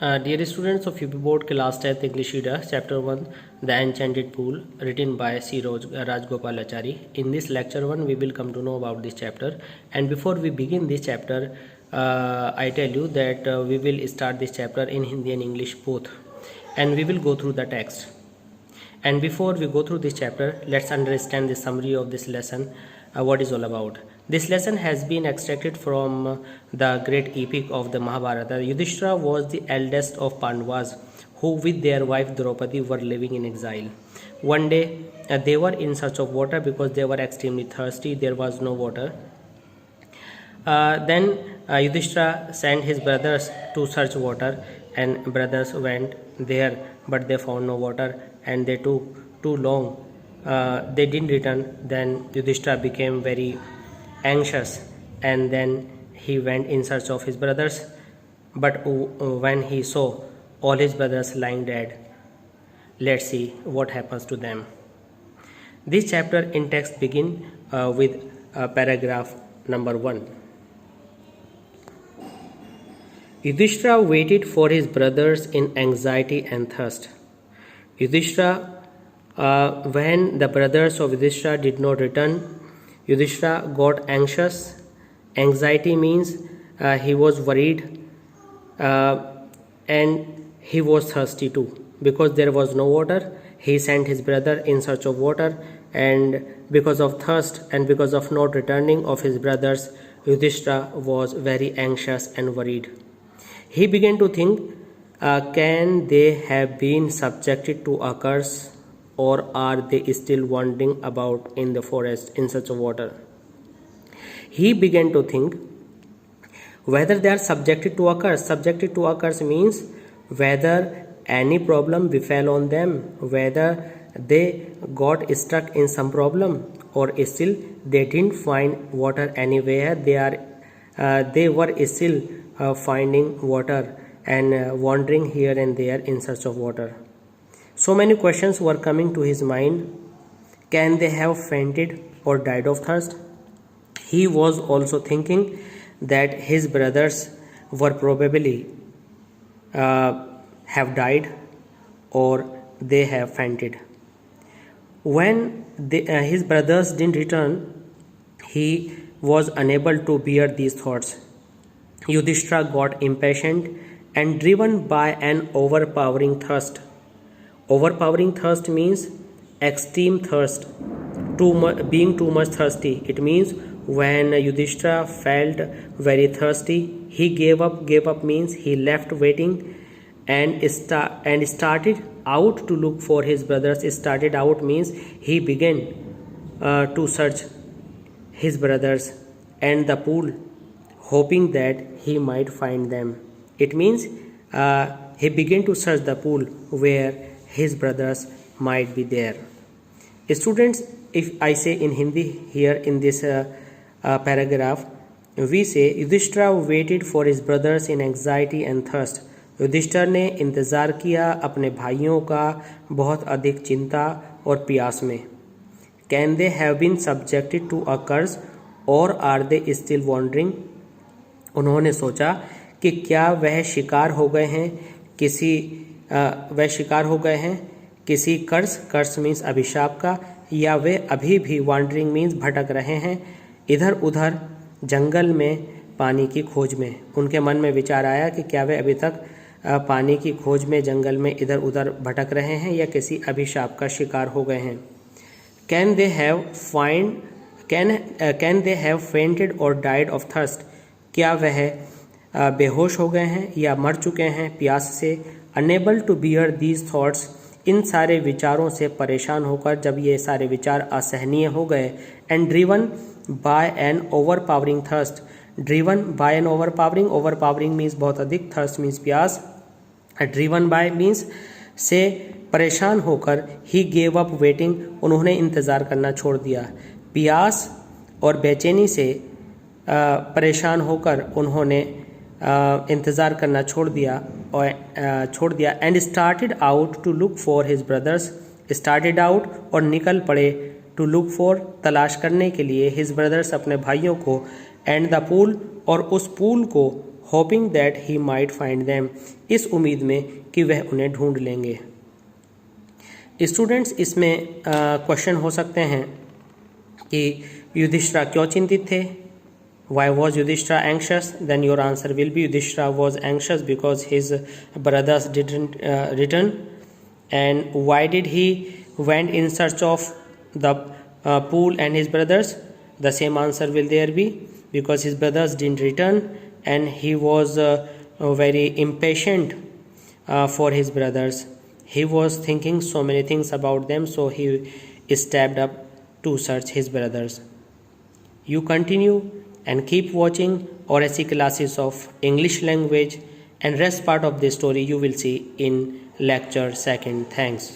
Dear students of UP Board Class 10th English Reader, Chapter 1, The Enchanted Pool, written by C. Rajgopalachari. In this lecture 1, we will come to know about this chapter. And before we begin this chapter, I tell you that we will start this chapter in Hindi and English both. And we will go through the text. And before we go through this chapter, let's understand the summary of this lesson, what is all about. This lesson has been extracted from the great epic of the Mahabharata. Yudhishthira was the eldest of Pandavas, who with their wife Draupadi were living in exile. One day, they were in search of water because they were extremely thirsty. There was no water. Then Yudhishthira sent his brothers to search water, and brothers went there, but they found no water, and they took too long. They didn't return. Then Yudhishthira became very anxious, and then he went in search of his brothers. But when he saw all his brothers lying dead, let's see what happens to them. This chapter in text begin with paragraph number 1. Yudhishthira waited for his brothers in anxiety and thirst. Yudhishthira, when the brothers of Yudhishthira did not return, Yudhishthira got anxious. Anxiety means he was worried and he was thirsty too. Because there was no water, he sent his brother in search of water, and because of thirst and because of not returning of his brothers, Yudhishthira was very anxious and worried. He began to think, can they have been subjected to a curse, or are they still wandering about in the forest in search of water? He began to think whether they are subjected to a curse. Subjected to a curse means whether any problem befell on them, whether they got stuck in some problem, or still they didn't find water anywhere. They were still finding water and wandering here and there in search of water. So many questions were coming to his mind. Can they have fainted or died of thirst? He was also thinking that his brothers were probably have died or they have fainted. When his brothers didn't return, he was unable to bear these thoughts. Yudhishthira got impatient and driven by an overpowering thirst. Overpowering thirst means extreme thirst, being too much thirsty. It means when Yudhishthira felt very thirsty, he gave up means he left waiting and started out to look for his brothers. Started out means he began to search his brothers and the pool, hoping that he might find them. It means he began to search the pool where his brothers might be there. Students, if I say in Hindi here in this paragraph, we say Yudhishthira waited for his brothers in anxiety and thirst. Yudhishthir ने इंतज़ार किया अपने भाइयों का बहुत अधिक चिंता और प्यास में. Can they have been subjected to a curse or are they still wandering? उन्होंने सोचा कि क्या वह शिकार हो गए हैं किसी कर्स मीन्स अभिशाप का, या वे अभी भी वॉन्डरिंग मीन्स भटक रहे हैं इधर उधर जंगल में पानी की खोज में. उनके मन में विचार आया कि क्या वे अभी तक पानी की खोज में जंगल में इधर उधर भटक रहे हैं या किसी अभिशाप का शिकार हो गए हैं. कैन दे हैव फेंटेड और डाइड ऑफ थर्स्ट? क्या वह बेहोश हो गए हैं या मर चुके हैं प्यास से. Unable to bear these thoughts, इन सारे विचारों से परेशान होकर जब ये सारे विचार असहनीय हो गए. And driven by an overpowering thirst. Driven by an overpowering means बहुत अधिक, थर्स्ट मीन्स प्यास. ड्रिवन बाय मीन्स से परेशान होकर, ही गेव अप वेटिंग, उन्होंने इंतज़ार करना छोड़ दिया. प्यास और बेचैनी से परेशान होकर उन्होंने इंतज़ार करना छोड़ दिया. And started out to look for his brothers. Started out और निकल पड़े, टू लुक फॉर तलाश करने के लिए, हिज ब्रदर्स अपने भाइयों को, एंड द पूल और उस पूल को, hoping that he might find them, इस उम्मीद में कि वह उन्हें ढूंढ लेंगे। स्टूडेंट्स, इसमें क्वेश्चन हो सकते हैं कि युधिष्ठिरा क्यों चिंतित थे? Why was Yudhishthira anxious? Then your answer will be Yudhishthira was anxious because his brothers didn't return. And why did he went in search of the pool and his brothers? The same answer will there be, because his brothers didn't return and he was very impatient for his brothers. He was thinking so many things about them, so he stepped up to search his brothers. You continue and keep watching RSC classes of English language, and rest part of the story you will see in lecture 2nd. Thanks.